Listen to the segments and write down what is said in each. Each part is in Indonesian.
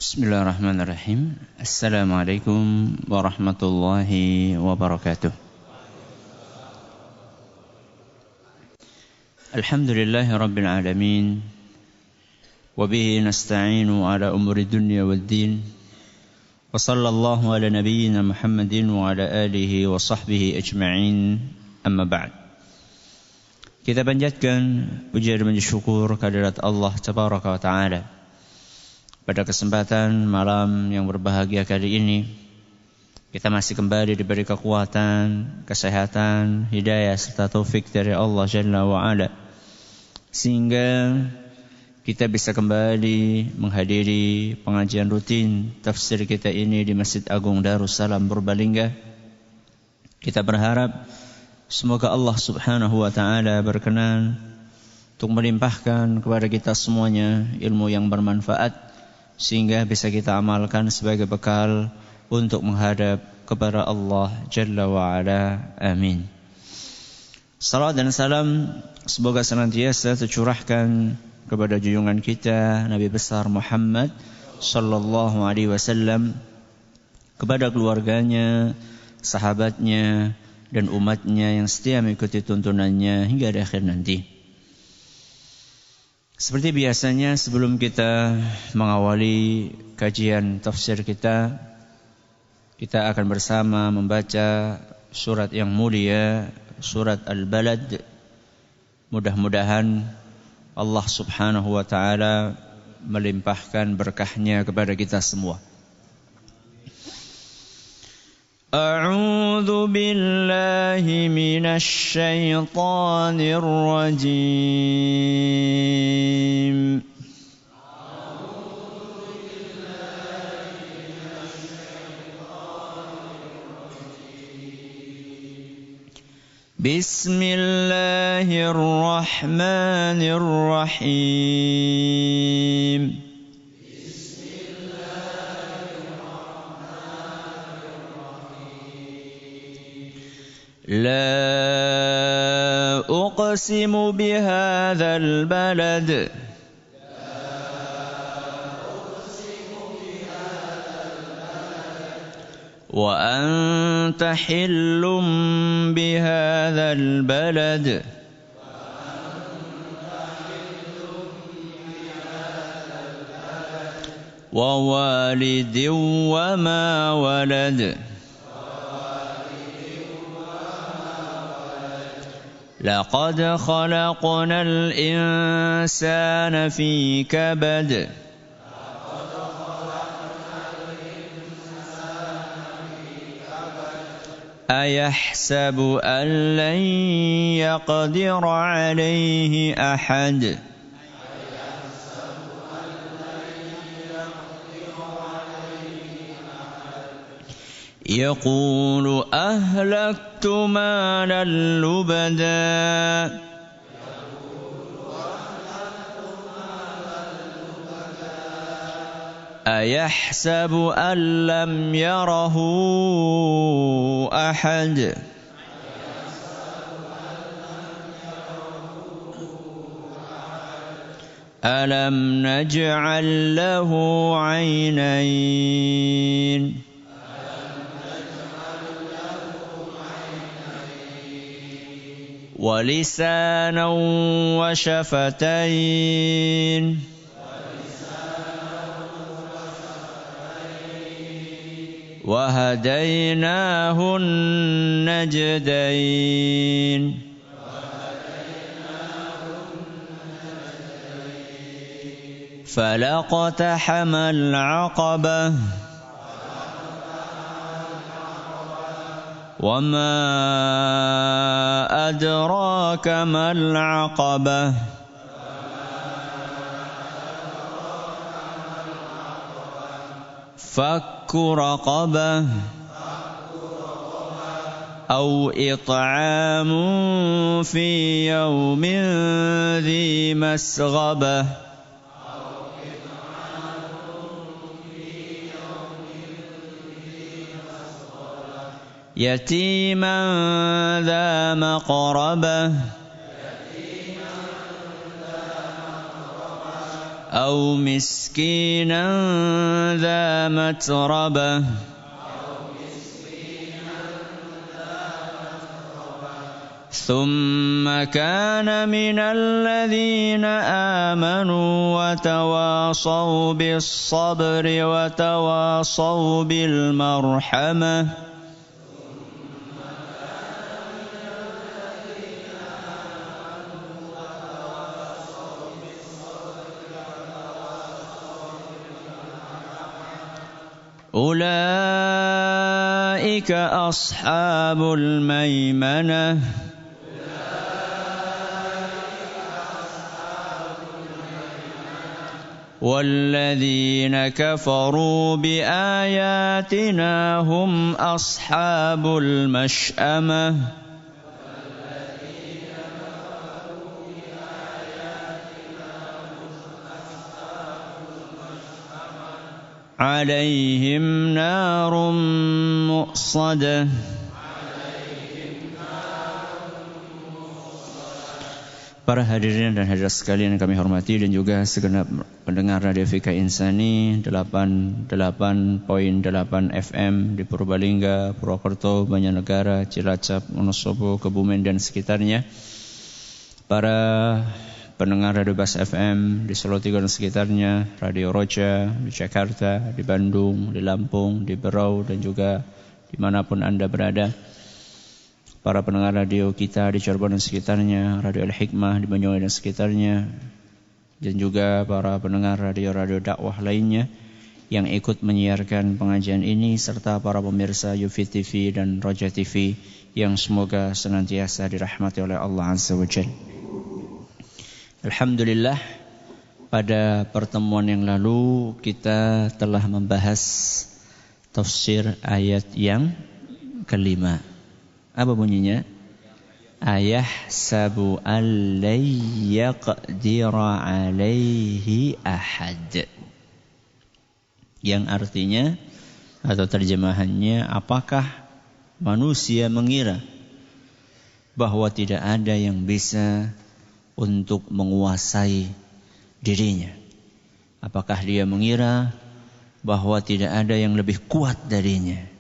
Bismillahirrahmanirrahim. Assalamualaikum warahmatullahi wabarakatuh. Alhamdulillahi rabbil alamin. Wabihi nasta'inu ala umuri dunya wad din. Wa sallallahu ala nabiyyina Muhammadin wa ala alihi wa sahbihi ajma'in. Amma ba'd. Kita panjatkan puji dan syukur kehadirat Allah Tabaraka wa Ta'ala. Pada kesempatan malam yang berbahagia kali ini, kita masih kembali diberi kekuatan, kesehatan, hidayah serta taufik dari Allah Jalla wa Ala, sehingga kita bisa kembali menghadiri pengajian rutin tafsir kita ini di Masjid Agung Darussalam Purbalingga. Kita berharap semoga Allah Subhanahu wa Ta'ala berkenan untuk melimpahkan kepada kita semuanya ilmu yang bermanfaat, sehingga bisa kita amalkan sebagai bekal untuk menghadap kepada Allah Jalla wa'ala. Amin. Salawat dan salam semoga senantiasa tercurahkan kepada junjungan kita Nabi besar Muhammad sallallahu alaihi wasallam, kepada keluarganya, sahabatnya, dan umatnya yang setia mengikuti tuntunannya hingga di akhir nanti. Seperti biasanya, sebelum kita mengawali kajian tafsir kita akan bersama membaca surat yang mulia, surat Al-Balad. Mudah-mudahan Allah Subhanahu wa Ta'ala melimpahkan berkahnya kepada kita semua. A'udzu billahi minasy syaithanir rajim. Bismillahirrahmanirrahim. لا أقسم بهذا البلد وأنت حل بهذا البلد ووالد وما ولد لقد خلقنا الإنسان في كبد أيحسب أن لن يقدر عليه أحد يقول أهلكت مالا لبدا أيحسب أن لم يره أحد ألم نجعل له عينين ولسانا وشفتين وهديناه النجدين فلاقتحم العقبة وما أدراك ما العقبة فك رقبة أو إطعام في يوم ذي مسغبة يتيما ذا مقربة أو مسكينا ذا متربة ثم كان من الذين آمنوا وتواصوا بالصبر وتواصوا بالمرحمة أولئك أصحاب الميمنة والذين كفروا بآياتنا هم أصحاب المشأمة عليهم نار مؤصدة. Para hadirin dan hadirat sekalian yang kami hormati dan juga segenap pendengar Radio Fika Insani 88.8 FM di Purbalingga, Purwokerto, Banjarnegara, Cilacap, Wonosobo, Kebumen dan sekitarnya. Para pendengar Radio Bas FM di Solo Tiga dan sekitarnya, Radio Roja di Jakarta, di Bandung, di Lampung, di Berau dan juga dimanapun Anda berada. Para pendengar radio kita di Cirebon dan sekitarnya, Radio Al-Hikmah di Banyuwangi dan sekitarnya, dan juga para pendengar radio-radio dakwah lainnya yang ikut menyiarkan pengajian ini, serta para pemirsa Yufi TV dan Roja TV yang semoga senantiasa dirahmati oleh Allah Azza wa Jalla. Alhamdulillah, pada pertemuan yang lalu kita telah membahas tafsir ayat yang kelima. Apa bunyinya? Ayahsabu allay yaqdira alaihi ahad. Yang artinya atau terjemahannya, apakah manusia mengira bahwa tidak ada yang bisa untuk menguasai dirinya? Apakah dia mengira bahwa tidak ada yang lebih kuat darinya?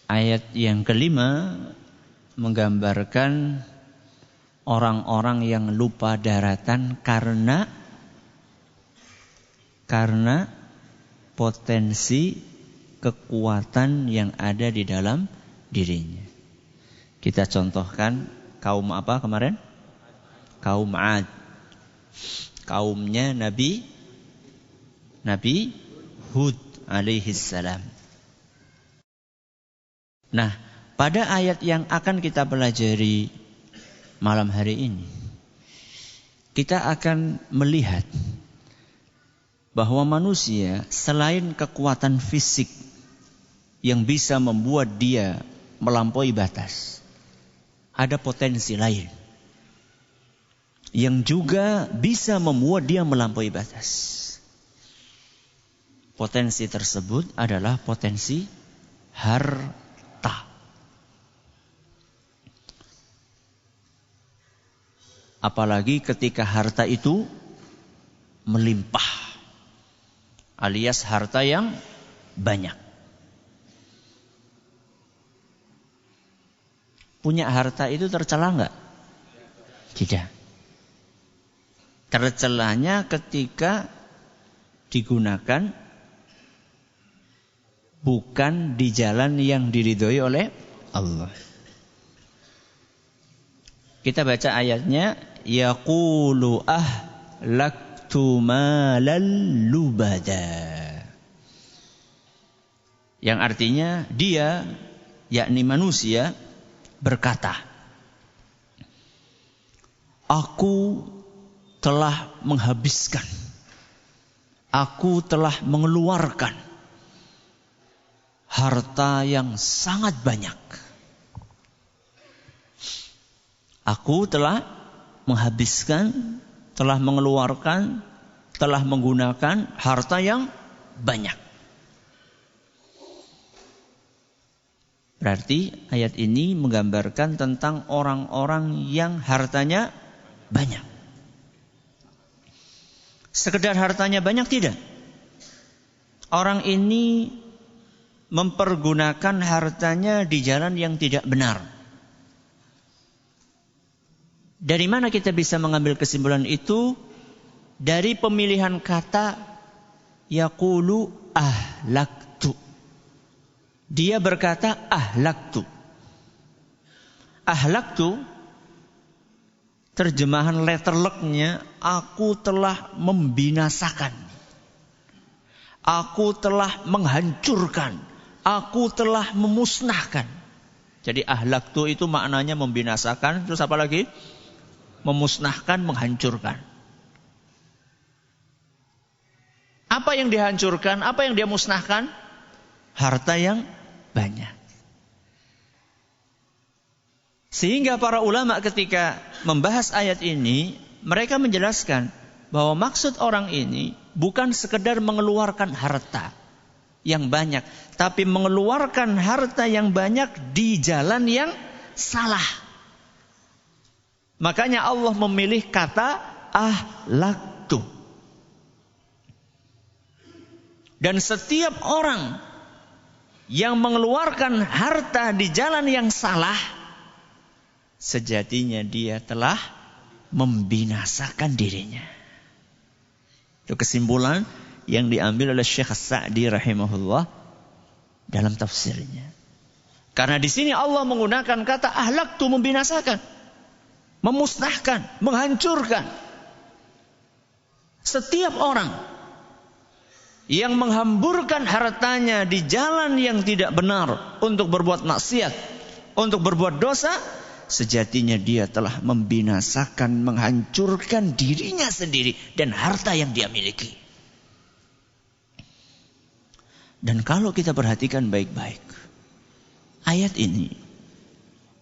Ayat yang kelima menggambarkan orang-orang yang lupa daratan karena potensi kekuatan yang ada di dalam dirinya. Kita contohkan kaum apa kemarin? Kaum 'Ad. Kaumnya Nabi Hud alaihi salam. Nah, pada ayat yang akan kita pelajari malam hari ini, kita akan melihat bahwa manusia selain kekuatan fisik yang bisa membuat dia melampaui batas, ada potensi lain yang juga bisa membuat dia melampaui batas. Potensi tersebut adalah potensi harta. Apalagi ketika harta itu melimpah, alias harta yang banyak. Punya harta itu tercela enggak? Tidak. Tercelanya ketika digunakan bukan di jalan yang diridhoi oleh Allah. Kita baca ayatnya, yaqulu ahlaktu malal lubada. Yang artinya dia, yakni manusia, berkata, aku telah menghabiskan, aku telah mengeluarkan harta yang sangat banyak. Aku telah menghabiskan, telah mengeluarkan, telah menggunakan harta yang banyak. Berarti ayat ini menggambarkan tentang orang-orang yang hartanya banyak. Sekedar hartanya banyak, tidak. Orang ini mempergunakan hartanya di jalan yang tidak benar. Dari mana kita bisa mengambil kesimpulan itu? Dari pemilihan kata yaqulu ahlaktu. Dia berkata ahlaktu. Ahlaktu, terjemahan letterleknya, aku telah membinasakan. Aku telah menghancurkan. Aku telah memusnahkan. Jadi ahlaktu itu maknanya membinasakan. Terus apa lagi? Memusnahkan, menghancurkan. Apa yang dihancurkan? Apa yang dia musnahkan? Harta yang banyak. Sehingga para ulama ketika membahas ayat ini, mereka menjelaskan bahwa maksud orang ini bukan sekedar mengeluarkan harta yang banyak, tapi mengeluarkan harta yang banyak di jalan yang salah. Makanya Allah memilih kata ahlaktu. Dan setiap orang yang mengeluarkan harta di jalan yang salah, sejatinya dia telah membinasakan dirinya. Itu kesimpulan yang diambil oleh Syekh As-Sa'di rahimahullah dalam tafsirnya. Karena di sini Allah menggunakan kata ahlaktu, membinasakan, memusnahkan, menghancurkan. Setiap orang yang menghamburkan hartanya di jalan yang tidak benar untuk berbuat maksiat, untuk berbuat dosa, sejatinya dia telah membinasakan, menghancurkan dirinya sendiri dan harta yang dia miliki. Dan kalau kita perhatikan baik-baik, ayat ini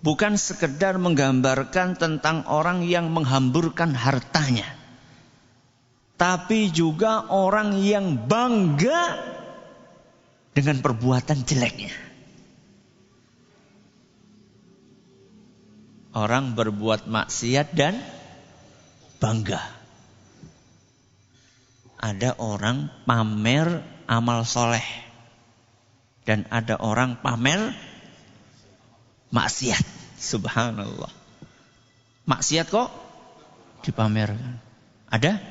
bukan sekedar menggambarkan tentang orang yang menghamburkan hartanya, tapi juga orang yang bangga dengan perbuatan jeleknya. Orang berbuat maksiat dan bangga. Ada orang pamer amal soleh, dan ada orang pamer maksiat. Subhanallah. Maksiat kok dipamerkan. Ada?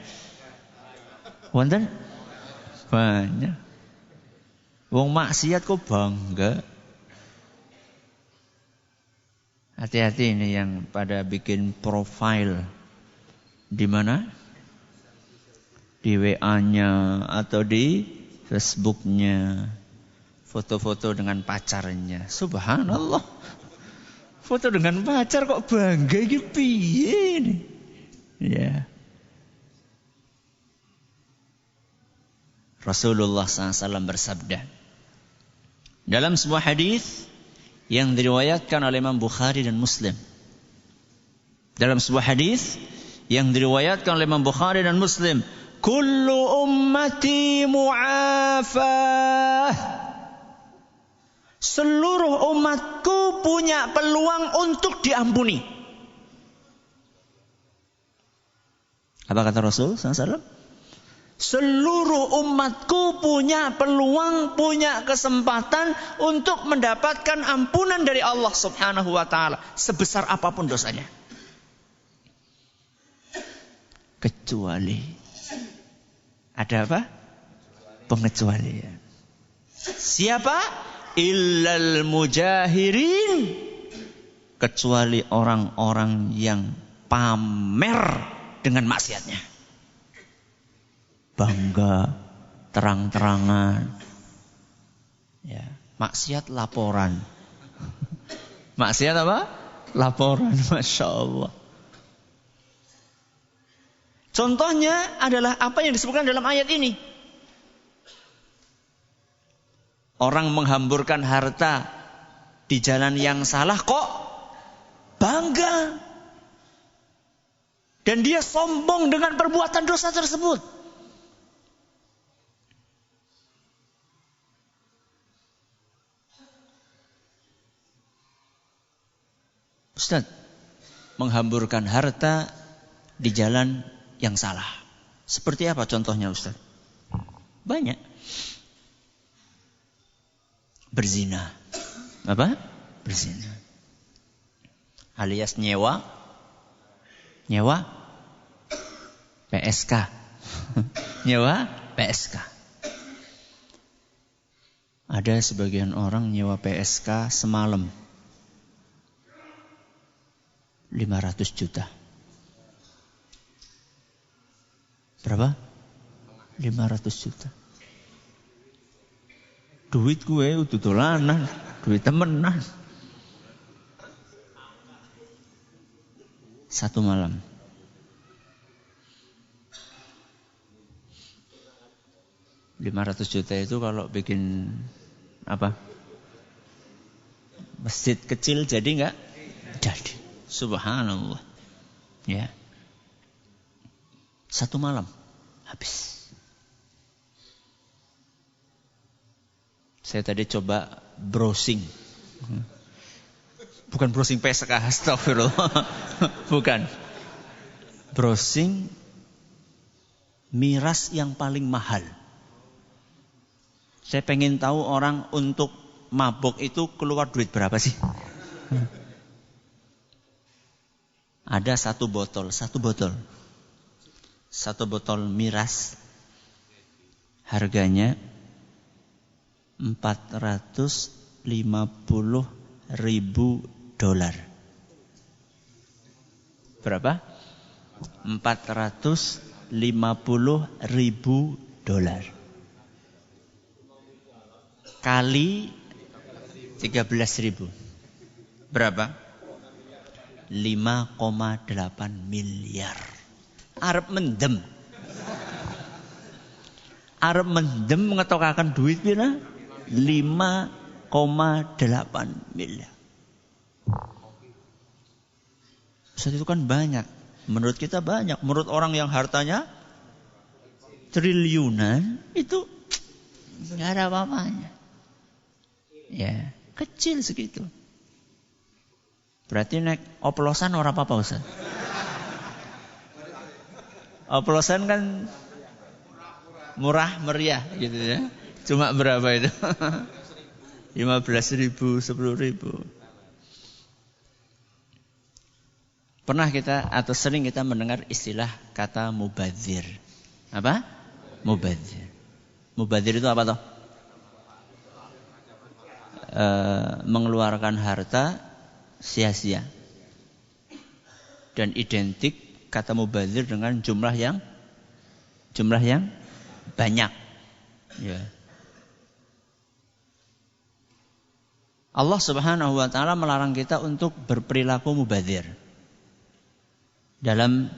Wonten? Banyak. Wong maksiat kok bangga. Hati-hati ini yang pada bikin profil di mana? Di WA-nya atau di Facebook-nya. Foto-foto dengan pacarnya. Subhanallah. Foto dengan pacar kok bangga iki piye ini? Ya. Rasulullah SAW bersabda dalam sebuah hadis yang diriwayatkan oleh Imam Bukhari dan Muslim. Dalam sebuah hadis yang diriwayatkan oleh Imam Bukhari dan Muslim, kullu ummati mu'afah. Seluruh umatku punya peluang untuk diampuni. Apa kata Rasul SAW? Seluruh umatku punya peluang, punya kesempatan untuk mendapatkan ampunan dari Allah Subhanahu wa ta'ala, sebesar apapun dosanya. Kecuali ada apa? Pengecualian. Siapa? Illal mujahirin. Kecuali orang-orang yang pamer dengan maksiatnya. Bangga, terang-terangan. Ya, maksiat laporan. Maksiat apa? Laporan, Masya Allah. Contohnya adalah apa yang disebutkan dalam ayat ini. Orang menghamburkan harta di jalan yang salah kok bangga. Dan dia sombong dengan perbuatan dosa tersebut. Ustaz, menghamburkan harta di jalan yang salah. Seperti apa contohnya Ustaz? Banyak. Berzina. Apa? Berzina. Alias nyewa PSK. Nyewa PSK. Ada sebagian orang nyewa PSK semalam 500 juta. Berapa? 500 juta. Duit gue udah dolanan, duit temenan. Satu malam. $500 juta itu kalau bikin apa? Masjid kecil jadi enggak? Jadi. Subhanallah. Ya. Satu malam habis. Saya tadi coba browsing. Bukan browsing PSK, astagfirullah. Bukan. Browsing miras yang paling mahal. Saya pengen tahu orang untuk mabuk itu keluar duit berapa sih? Ada satu botol miras. Harganya $450.000. Berapa? $450.000. Kali 13.000. Berapa? 5,8 miliar. Arep mendem ngetokaken duit pira? 5,8 miliar. Ustaz, itu kan banyak. Menurut kita banyak. Menurut orang yang hartanya triliunan itu nggak ada apa-apanya. Ya, kecil segitu. Berarti naik oplosan ora apa-apa Ustaz. Oplosan kan murah meriah gitu ya. Cuma berapa itu? 15.000, 10.000. Pernah kita atau sering kita mendengar istilah kata mubadzir. Apa? Mubadzir. Mubadzir itu apa toh? Mengeluarkan harta sia-sia. Dan identik kata mubadzir dengan jumlah yang banyak. Ya. Allah Subhanahu wa taala melarang kita untuk berperilaku mubadzir. Dalam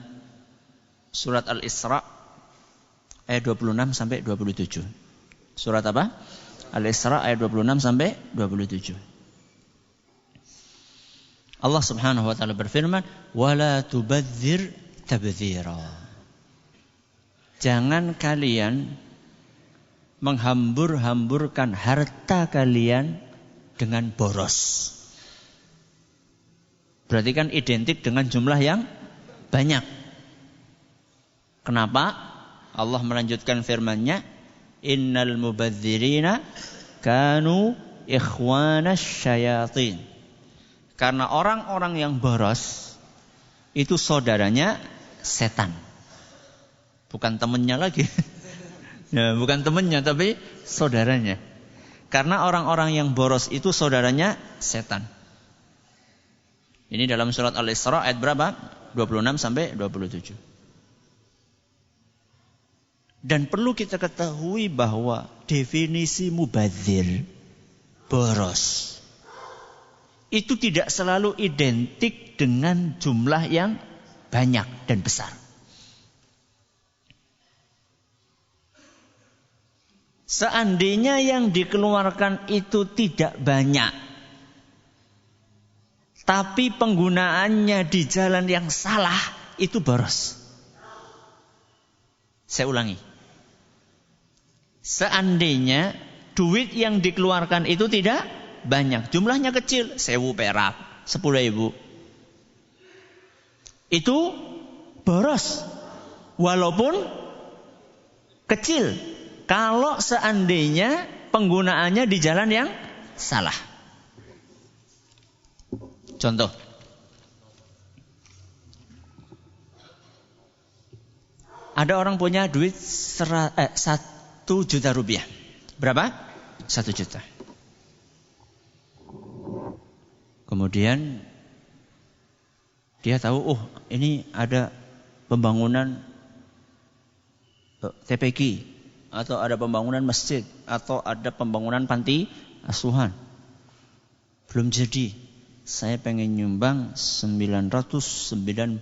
surat Al-Isra ayat 26 sampai 27. Surat apa? Al-Isra ayat 26 sampai 27. Allah Subhanahu wa taala berfirman, "Wala tubadzir tabdzira." Jangan kalian menghambur-hamburkan harta kalian dengan boros. Berarti kan identik dengan jumlah yang banyak. Kenapa? Allah melanjutkan firman-Nya, "Innal mubadzirina kanu ikhwanas syayatin." Karena orang-orang yang boros itu saudaranya setan. Bukan temannya lagi. Ya, bukan temannya tapi saudaranya. Karena orang-orang yang boros itu saudaranya setan. Ini dalam surat Al-Isra ayat berapa? 26 sampai 27. Dan perlu kita ketahui bahwa definisi mubadzir, boros, itu tidak selalu identik dengan jumlah yang banyak dan besar. Seandainya yang dikeluarkan itu tidak banyak, tapi penggunaannya di jalan yang salah, itu boros. Saya ulangi. Seandainya duit yang dikeluarkan itu tidak banyak, jumlahnya kecil, 1.000 perak, 10.000. Itu boros. Walaupun Kecil kalau seandainya penggunaannya di jalan yang salah. Contoh. Ada orang punya duit 1 juta rupiah. Berapa? 1 juta. Kemudian dia tahu, oh ini ada pembangunan TPQ, atau ada pembangunan masjid, atau ada pembangunan panti asuhan. Belum jadi. Saya pengen nyumbang 990.000.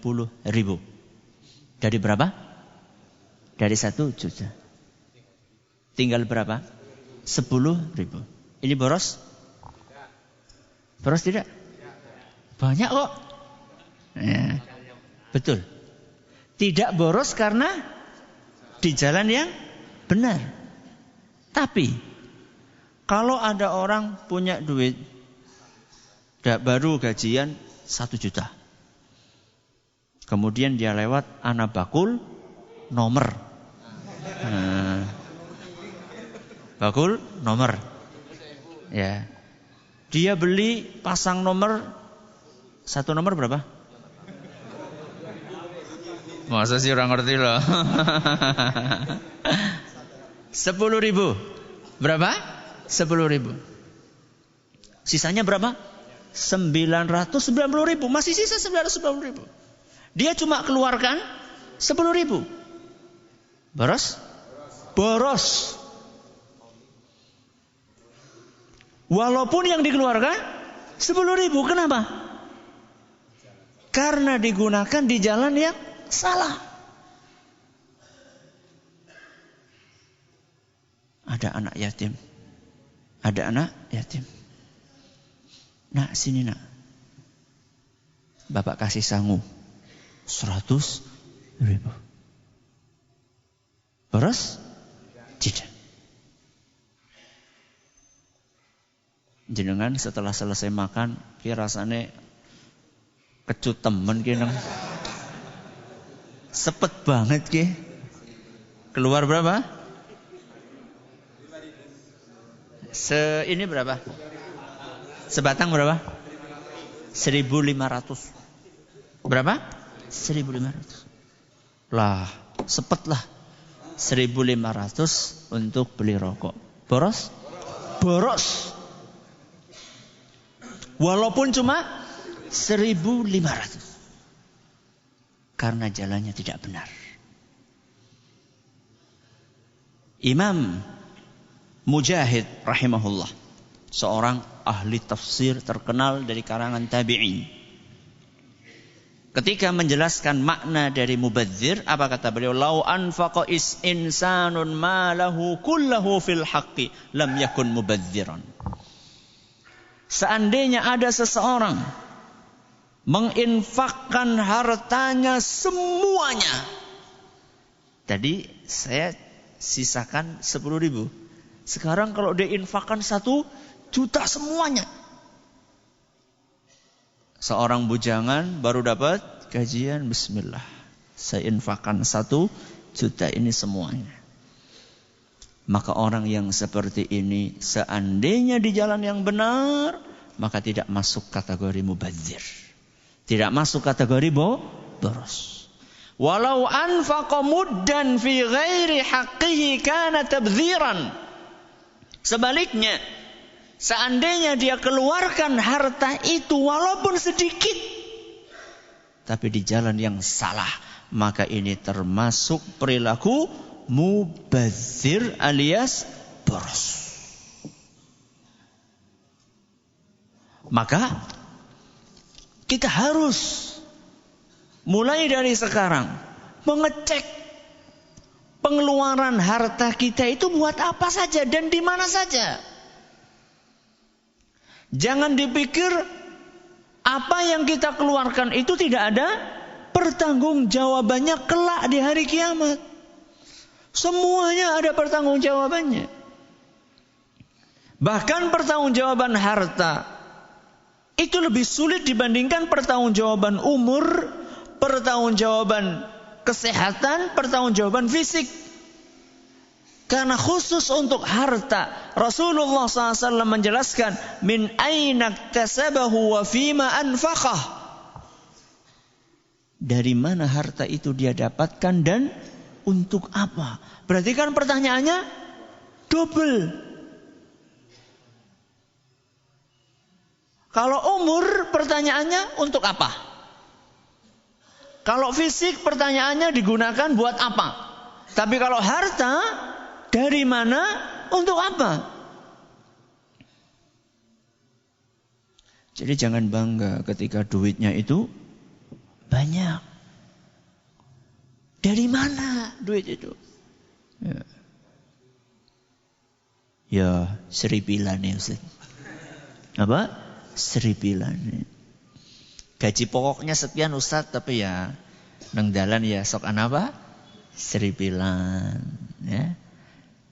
Dari berapa? Dari 1 juta. Tinggal berapa? 10.000. Ini boros? Boros tidak? Banyak kok. Ya, betul. Tidak boros karena di jalan yang benar. Tapi kalau ada orang punya duit baru gajian 1 juta. Kemudian dia lewat Anabakul nomor. Bakul nomor. Ya. Dia beli pasang nomor, 1 nomor berapa? Masa sih orang ngerti loh. 10.000. Berapa? 10.000. Sisanya berapa? 990.000. Masih sisa 990.000. Dia cuma keluarkan 10.000. Boros? Boros. Walaupun yang dikeluarkan 10.000. Kenapa? Karena digunakan di jalan yang salah. Ada anak yatim. Ada anak yatim. Nak, sini nak. Bapak kasih sangu 100.000. Boros? Tidak. Jenengan setelah selesai makan, kira rasanya kecut temen ki nang. Sepet banget ki. Keluar berapa? Ini berapa? Sebatang berapa? 1.500. Berapa? 1.500. Lah, sepet lah. 1.500 untuk beli rokok. Boros? Boros. Walaupun cuma 1.500. Karena jalannya tidak benar. Imam Mujahid rahimahullah, seorang ahli tafsir terkenal dari kalangan tabi'in. Ketika menjelaskan makna dari mubadzir, apa kata beliau? Lau anfaqa insanun ma lahu kullahu fil haqqi lam yakun mubadziran. Seandainya ada seseorang menginfakkan hartanya semuanya. Tadi saya sisakan 10.000. Sekarang kalau dia infakkan 1 juta semuanya. Seorang bujangan baru dapat gajian, bismillah. Saya infakkan 1 juta ini semuanya. Maka orang yang seperti ini seandainya di jalan yang benar, maka tidak masuk kategori mubadzir. Tidak masuk kategori boros. Walau anfaqa muddan fi ghairi haqqihi kana tabdziran. Sebaliknya, seandainya dia keluarkan harta itu walaupun sedikit, tapi di jalan yang salah, maka ini termasuk perilaku mubadzir alias boros. Maka kita harus mulai dari sekarang mengecek pengeluaran harta kita itu buat apa saja dan di mana saja. Jangan dipikir apa yang kita keluarkan itu tidak ada pertanggungjawabannya kelak di hari kiamat. Semuanya ada pertanggungjawabannya. Bahkan pertanggungjawaban harta itu lebih sulit dibandingkan pertanggungjawaban umur, pertanggungjawaban kesehatan, pertanggungjawaban fisik. Karena khusus untuk harta, Rasulullah SAW menjelaskan, min aina iktasabahu wa fima anfaqah. Dari mana harta itu dia dapatkan dan untuk apa? Berarti kan pertanyaannya double. Kalau umur, pertanyaannya untuk apa? Kalau fisik, pertanyaannya digunakan buat apa? Tapi kalau harta, dari mana, untuk apa? Jadi jangan bangga ketika duitnya itu banyak. Dari mana duit itu? Ya seripilan ya Ustaz. Apa? Seripilan. Gaji pokoknya sekian Ustaz, tapi ya nang dalan ya sok apa? Seripilan. Ya.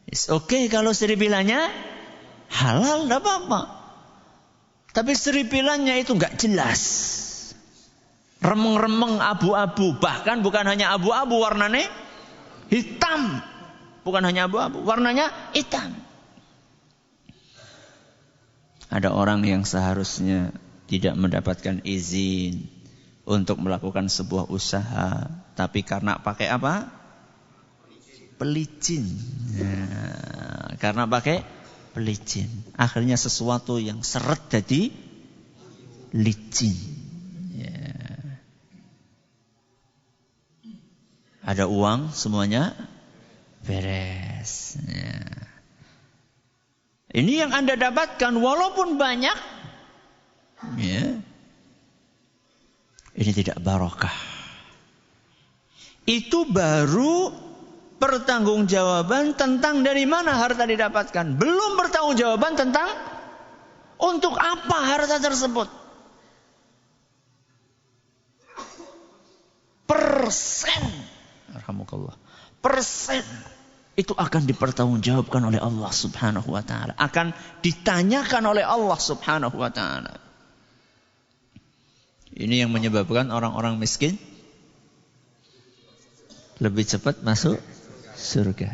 It's okay kalau seripilannya halal, enggak apa-apa. Tapi seripilannya itu enggak jelas. Remeng-remeng, abu-abu. Bahkan bukan hanya abu-abu, warnanya hitam. Bukan hanya abu-abu, warnanya hitam. Ada orang yang seharusnya tidak mendapatkan izin untuk melakukan sebuah usaha. Tapi karena pakai apa? Pelicin. Nah, karena pakai pelicin. Akhirnya sesuatu yang seret jadi licin. Ya. Ada uang, semuanya beres. Ya. Ini yang Anda dapatkan walaupun banyak. Ya. Ini tidak barokah. Itu baru pertanggungjawaban tentang dari mana harta didapatkan. Belum pertanggungjawaban tentang untuk apa harta tersebut. Persen itu akan dipertanggungjawabkan oleh Allah Subhanahu wa taala, akan ditanyakan oleh Allah Subhanahu wa taala. Ini yang menyebabkan orang-orang miskin lebih cepat masuk surga.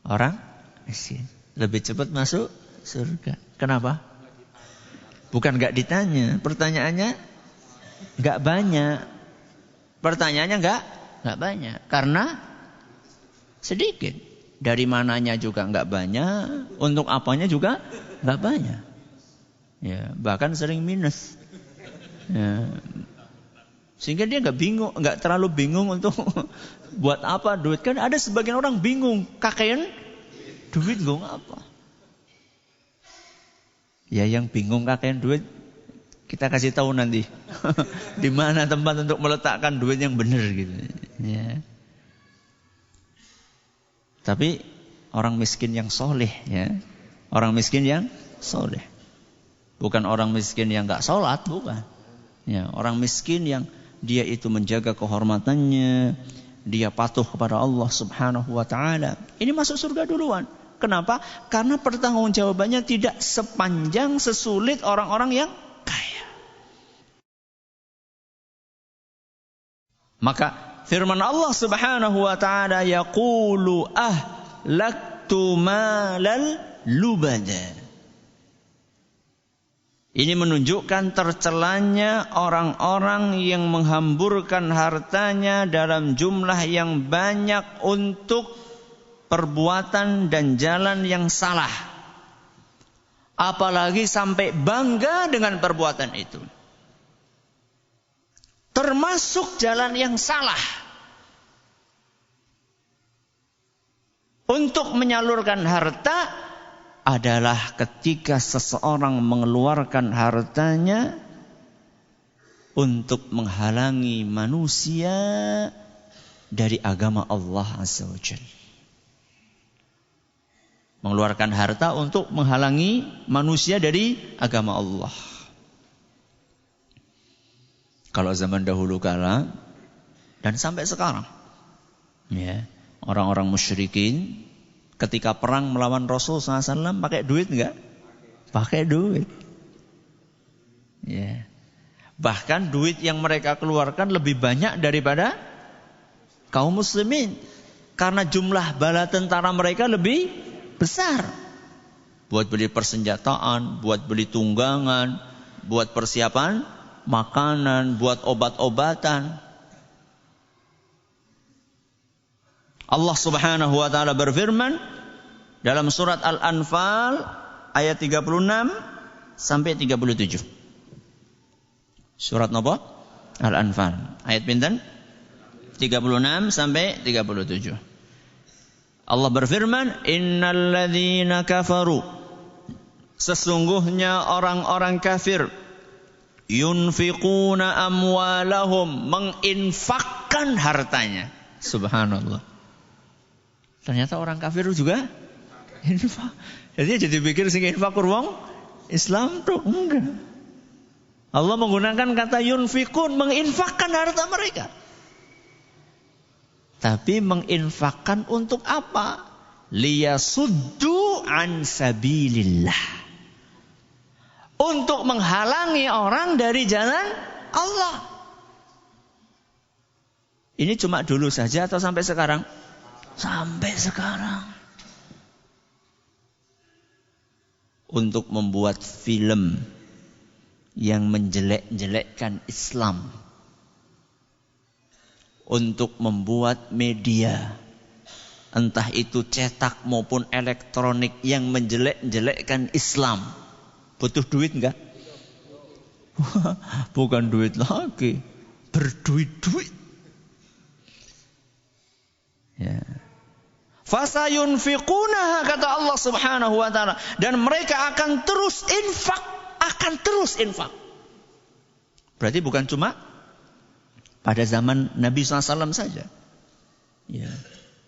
Orang miskin lebih cepat masuk surga. Kenapa? Bukan enggak ditanya, pertanyaannya enggak banyak. Pertanyaannya enggak banyak karena sedikit. Dari mananya juga enggak banyak, untuk apanya juga enggak banyak. Ya, bahkan sering minus. Ya. Sehingga dia enggak terlalu bingung untuk buat apa duit. Kan ada sebagian orang bingung, kakean duit gue apa? Ya yang bingung kakean duit, kita kasih tahu nanti di mana tempat untuk meletakkan duit yang benar gitu. Ya. Tapi orang miskin yang soleh, ya, orang miskin yang soleh, bukan orang miskin yang nggak sholat, bukan. Ya, orang miskin yang dia itu menjaga kehormatannya, dia patuh kepada Allah Subhanahu wa taala. Ini masuk surga duluan. Kenapa? Karena pertanggungjawabannya tidak sepanjang sesulit orang-orang yang kaya. Maka firman Allah Subhanahu wa taala, yaqulu ahlaktu malal lubada. Ini menunjukkan tercelanya orang-orang yang menghamburkan hartanya dalam jumlah yang banyak untuk perbuatan dan jalan yang salah. Apalagi sampai bangga dengan perbuatan itu. Termasuk jalan yang salah. Untuk menyalurkan harta adalah ketika seseorang mengeluarkan hartanya untuk menghalangi manusia dari agama Allah Azza wa Jalla. Mengeluarkan harta untuk menghalangi manusia dari agama Allah. Kalau zaman dahulu kala dan sampai sekarang, ya, orang-orang musyrikin ketika perang melawan Rasul SAW pakai duit enggak? Pakai duit. Ya. Bahkan duit yang mereka keluarkan lebih banyak daripada kaum muslimin. Karena jumlah bala tentara mereka lebih besar. Buat beli persenjataan, buat beli tunggangan, buat persiapan makanan, buat obat-obatan. Allah Subhanahu wa taala berfirman dalam surat Al-Anfal ayat 36 sampai 37. Surat napa? Al-Anfal. Ayat pinten? 36 sampai 37. Allah berfirman, "Innal ladzina kafaru", sesungguhnya orang-orang kafir, yunfiquna amwalahum, menginfakkan hartanya. Subhanallah. Ternyata orang kafir juga infak. Jadi pikir sing infak wong Islam tuh enggak. Allah menggunakan kata yunfikun, menginfakkan harta mereka. Tapi menginfakkan untuk apa? Liyasuddu an sabilillah. Untuk menghalangi orang dari jalan Allah. Ini cuma dulu saja atau sampai sekarang? Sampai sekarang. Untuk membuat film yang menjelek-jelekkan Islam. Untuk membuat media, entah itu cetak maupun elektronik, yang menjelek-jelekkan Islam. Butuh duit enggak? Bukan duit lagi, berduit-duit. Ya. Fasayunfiqunaha, kata Allah Subhanahu wa taala, dan mereka akan terus infak, Berarti bukan cuma pada zaman Nabi SAW saja. Ya.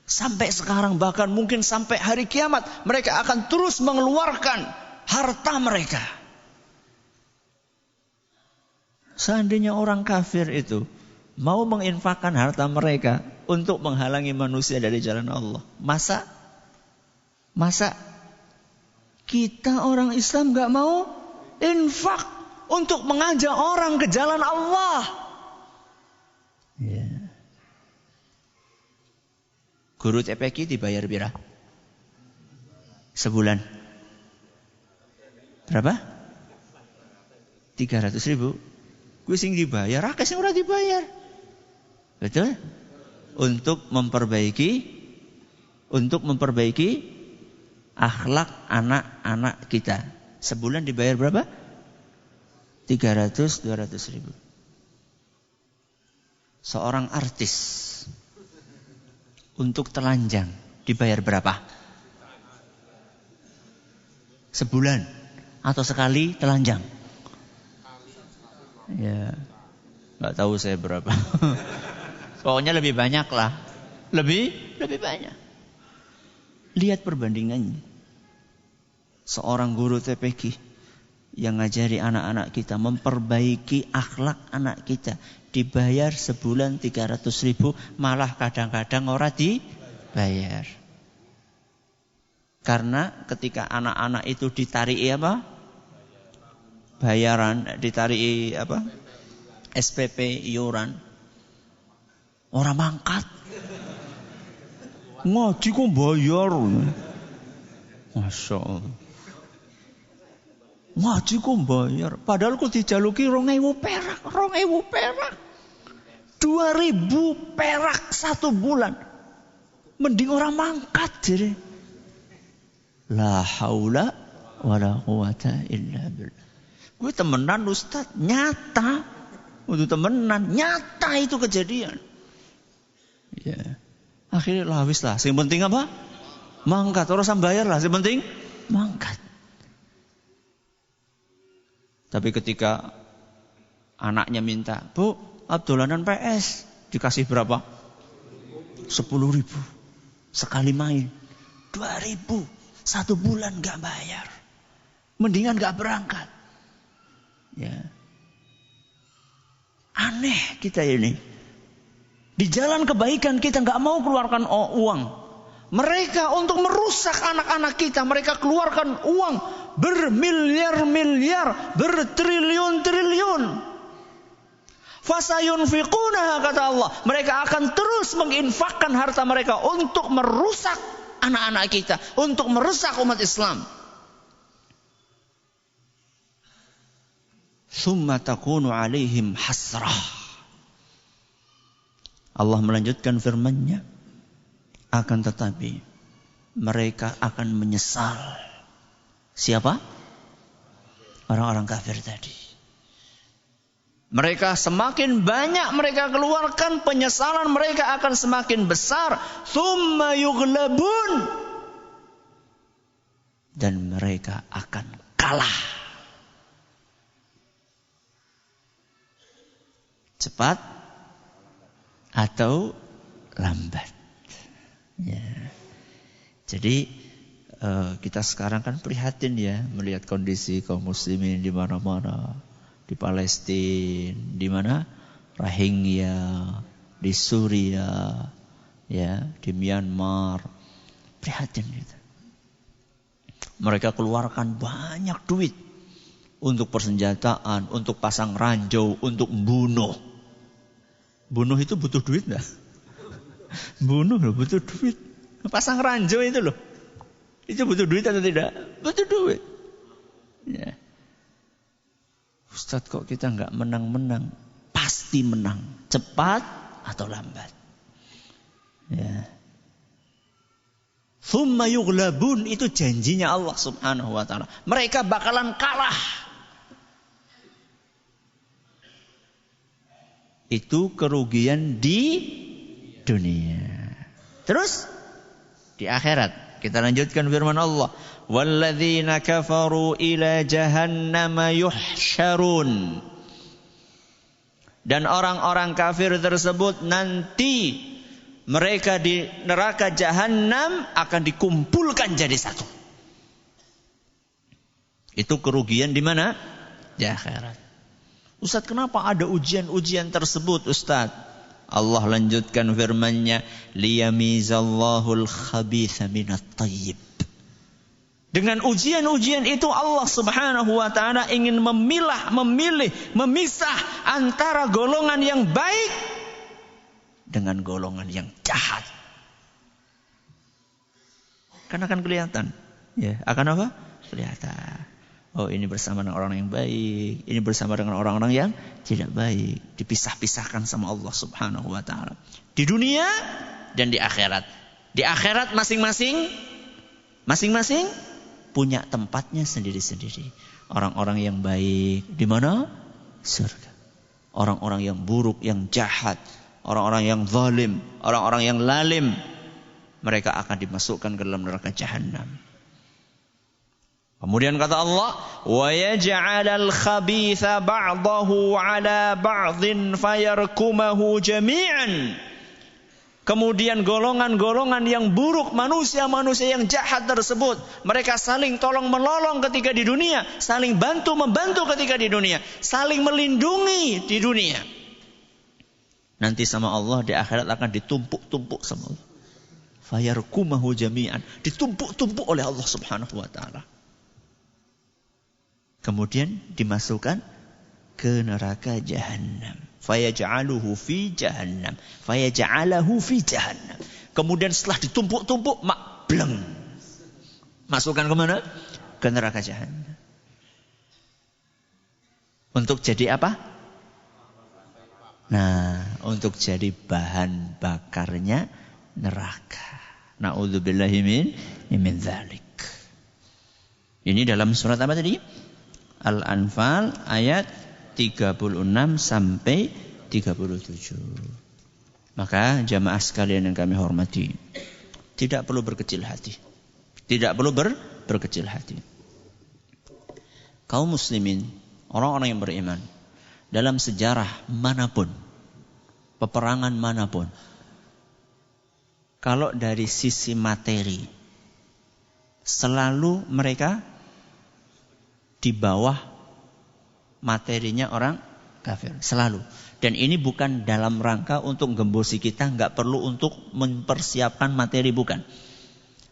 Sampai sekarang, bahkan mungkin sampai hari kiamat, mereka akan terus mengeluarkan harta mereka. Seandainya orang kafir itu mau menginfakkan harta mereka untuk menghalangi manusia dari jalan Allah, masa kita orang Islam gak mau infak untuk mengajak orang ke jalan Allah? Ya. Guru TPQ dibayar berapa? Sebulan? Berapa? 300.000. Gue sing dibayar, akeh sing ora dibayar. Betul? Untuk memperbaiki akhlak anak-anak kita. Sebulan dibayar berapa? 200.000. Seorang artis untuk telanjang dibayar berapa? Sebulan atau sekali telanjang? Ya, nggak tahu saya berapa. Pokoknya lebih banyak lah, lebih banyak. Lihat perbandingannya. Seorang guru TPQ yang ngajari anak-anak kita, memperbaiki akhlak anak kita, dibayar sebulan 300.000, malah kadang-kadang ora dibayar. Karena ketika anak-anak itu ditariki apa? Bayaran, ditariki apa? SPP iuran. Orang mangkat. Ngaji kok bayar. Masya Allah. Ngaji kok bayar. Padahal kok dijaluki 2.000 perak. 2.000 perak. 2.000 perak satu bulan. Mending orang mangkat jadi. La haula wala quwata illa billah. Gue temenan Ustaz. Nyata. Untuk temenan. Nyata itu kejadian. Ya. Akhirnya lawis lah. Yang penting apa? Mangkat. Orang bayar lah. Yang penting mangkat. Tapi ketika anaknya minta, Bu, abdolanan PS, dikasih berapa? 10.000 sekali main. 2.000 satu bulan gak bayar. Mendingan gak berangkat. Ya. Aneh kita ini. Di jalan kebaikan kita gak mau keluarkan uang. Mereka untuk merusak anak-anak kita, mereka keluarkan uang bermiliar-miliar, bertriliun-triliun. Fasayunfiqunaha, kata Allah. Mereka akan terus menginfakkan harta mereka untuk merusak anak-anak kita, untuk merusak umat Islam. Tsumma takunu alaihim hasrah. Allah melanjutkan firman-Nya, akan tetapi mereka akan menyesal. Siapa? Orang-orang kafir tadi. Mereka semakin banyak mereka keluarkan, penyesalan mereka akan semakin besar. Tsumma yughlabun. Dan mereka akan kalah. Cepat atau lambat. Ya. Jadi kita sekarang kan prihatin ya melihat kondisi kaum muslimin di mana-mana. Di Palestina, di mana? Rohingya, di Suria, ya, di Myanmar. Prihatin gitu. Mereka keluarkan banyak duit untuk persenjataan, untuk pasang ranjau, untuk bunuh. Bunuh itu butuh duit enggak? Bunuh loh, butuh duit. Pasang ranjau itu loh. Itu butuh duit atau tidak? Butuh duit. Ya. Ustadz, kok kita nggak menang-menang? Pasti menang, cepat atau lambat. Ya. Tsumma yughlabun, itu janjinya Allah Subhanahu wa taala. Mereka bakalan kalah. Itu kerugian di dunia. Terus di akhirat kita lanjutkan firman Allah, walladzina kafaru ila jahannama yuhsyarun. Dan orang-orang kafir tersebut nanti mereka di neraka jahanam akan dikumpulkan jadi satu. Itu kerugian di mana? Di akhirat. Ustaz, kenapa ada ujian-ujian tersebut, Ustaz? Allah lanjutkan firman-Nya, liyamizallahul khabitha minat tayyib. Dengan ujian-ujian itu Allah Subhanahu wa taala ingin memilih, memisah antara golongan yang baik dengan golongan yang jahat. Kan akan kelihatan, ya, akan apa? Kelihatan. Oh, ini bersama dengan orang yang baik, ini bersama dengan orang-orang yang tidak baik. Dipisah-pisahkan sama Allah Subhanahu wa taala. Di dunia dan di akhirat. Di akhirat masing-masing punya tempatnya sendiri-sendiri. Orang-orang yang baik di mana? Surga. Orang-orang yang buruk, yang jahat, orang-orang yang zalim, orang-orang yang lalim, mereka akan dimasukkan ke dalam neraka jahanam. Kemudian kata Allah, wa yaj'alal khabitha ba'dahu 'ala ba'dhin fayarkumahu jami'an. Kemudian golongan-golongan yang buruk, manusia-manusia yang jahat tersebut, mereka saling tolong-menolong ketika di dunia, saling bantu-membantu ketika di dunia, saling melindungi di dunia. Nanti sama Allah di akhirat akan ditumpuk-tumpuk sama Allah. Fayarkumahu jami'an, ditumpuk-tumpuk oleh Allah Subhanahu wa taala. Kemudian dimasukkan ke neraka jahanam. Fayaj'aluhu fi jahannam. Fayaj'alahu fi jahannam. Kemudian setelah ditumpuk-tumpuk, bleng. Masukkan ke mana? Ke neraka jahanam. Untuk jadi apa? Nah, untuk jadi bahan bakarnya neraka. Na'udzubillahi min dzalik. Ini dalam surat apa tadi? Al-Anfal ayat 36 sampai 37. Maka jamaah sekalian yang kami hormati, tidak perlu berkecil hati. Tidak perlu berkecil hati. Kaum muslimin, orang-orang yang beriman, dalam sejarah manapun, peperangan manapun, kalau dari sisi materi, selalu mereka di bawah materinya orang kafir. Selalu. Dan ini bukan dalam rangka untuk gembosi kita, nggak perlu untuk mempersiapkan materi, bukan.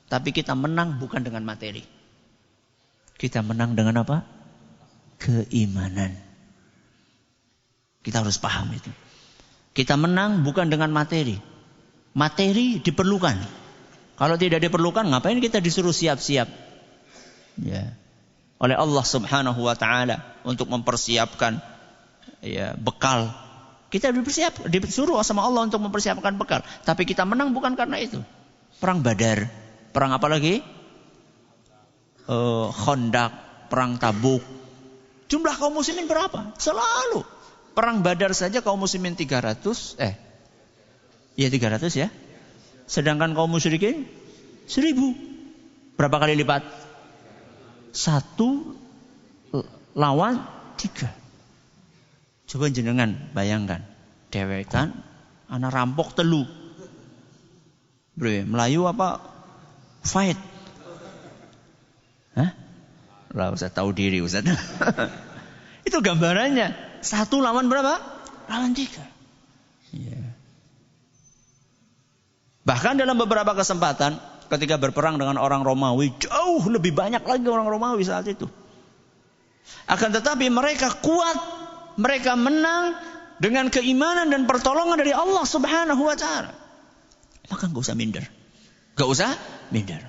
Tapi kita menang bukan dengan materi. Kita menang dengan apa? Keimanan. Kita harus paham itu. Kita menang bukan dengan materi. Materi diperlukan. Kalau tidak diperlukan, ngapain kita disuruh siap-siap? Ya. Oleh Allah Subhanahu wa taala untuk mempersiapkan ya, bekal. Kita disuruh sama Allah untuk mempersiapkan bekal. Tapi kita menang bukan karena itu. Perang Badar, perang apa lagi? Khandaq, perang Tabuk. Jumlah kaum muslimin berapa? Selalu. Perang Badar saja kaum muslimin 300 ya. Sedangkan kaum musyrikin 1000. Berapa kali lipat? 1 lawan 3. Coba jenengan bayangkan. Dewekan anak rampok telu. Melayu apa? Fight. Hah? Lah Ustaz tahu diri Ustaz. Itu gambarannya. 1 lawan berapa? Lawan 3. Ya. Bahkan dalam beberapa kesempatan ketika berperang dengan orang Romawi, jauh lebih banyak lagi orang Romawi saat itu. Akan tetapi mereka kuat, mereka menang dengan keimanan dan pertolongan dari Allah Subhanahu wa taala. Maka enggak usah minder. Enggak usah minder.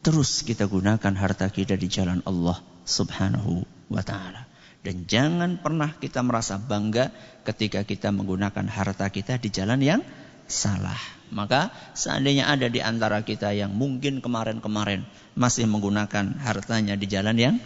Terus kita gunakan harta kita di jalan Allah Subhanahu wa taala. Dan jangan pernah kita merasa bangga ketika kita menggunakan harta kita di jalan yang salah. Maka seandainya ada di antara kita yang mungkin kemarin-kemarin masih menggunakan hartanya di jalan yang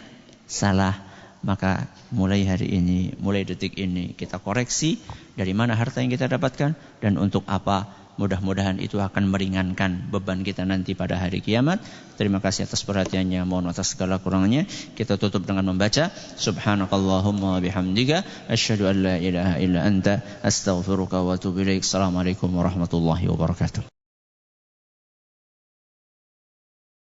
salah, maka mulai hari ini, mulai detik ini kita koreksi dari mana harta yang kita dapatkan dan untuk apa. Mudah-mudahan itu akan meringankan beban kita nanti pada hari kiamat. Terima kasih atas perhatiannya. Mohon atas segala kurangannya. Kita tutup dengan membaca Subhanakallahumma bihamdika asyhadu an la ilaha illa anta astaghfiruka wa atubu ilaik. Assalamualaikum warahmatullahi wabarakatuh.